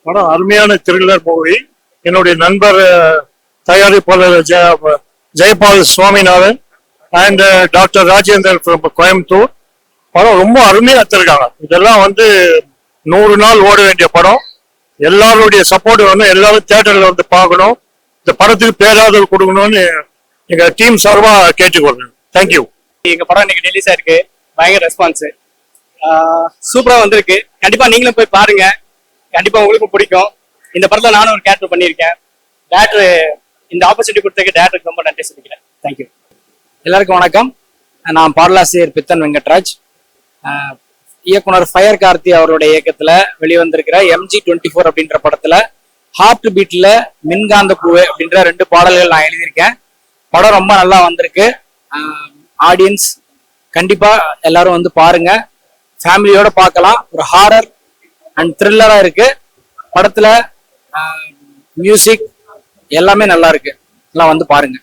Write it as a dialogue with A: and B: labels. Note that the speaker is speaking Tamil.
A: படம் அருமையான த்ரில்லர் மூவி. என்னுடைய நண்பர் தயாரிப்பாளர் ஜெயபால் சுவாமிநாதன் அண்ட் டாக்டர் ராஜேந்தர் கோயம்புத்தூர். படம் ரொம்ப அருமையா எடுத்திருக்காங்க. இதெல்லாம் 100 நாள் ஓட வேண்டிய படம். எல்லாருடைய சப்போர்ட் வேணும். எல்லாரும் தியேட்டர்ல பார்க்கணும். இந்த படத்துக்கு பேராதரவு கொடுக்கணும்னு எங்க டீம் சார்பா கேட்டுக்கொள்றேன். தேங்க்யூ.
B: எங்க படம் இன்னைக்கு ரிலீஸ் ஆயிருக்கு. பயங்கர ரெஸ்பான்ஸ், சூப்பரா வந்திருக்கு. கண்டிப்பா நீங்களும் போய் பாருங்க. கண்டிப்பா உங்களுக்கும் பிடிக்கும். இந்த படத்துல நானும் ஒரு கேரக்டர் பண்ணியிருக்கேன். டேரக்டர் இந்த ஆப்பர்ச்சுனிட்டி கொடுத்ததுக்கு டேரக்டருக்கு ரொம்ப நன்றி சொல்லிக்கிறேன். தேங்க்யூ.
C: எல்லாருக்கும் வணக்கம். நான் பாடலாசிரியர் பித்தன் வெங்கட்ராஜ். இயக்குனர் ஃபயர் கார்த்தி அவருடைய இயக்கத்துல வெளிவந்திருக்கிற MG24 அப்படின்ற படத்துல ஹார்ட் பீட்ல மின்காந்த பூவே அப்படின்ற 2 பாடல்கள் நான் எழுதியிருக்கேன். படம் ரொம்ப நல்லா வந்திருக்கு. ஆடியன்ஸ் கண்டிப்பா எல்லாரும் பாருங்க. ஃபேமிலியோட பார்க்கலாம். ஒரு ஹாரர் அண்ட் த்ரில்லரா இருக்கு. படத்துல மியூசிக் எல்லாமே நல்லா இருக்கு. எல்லாம் பாருங்க.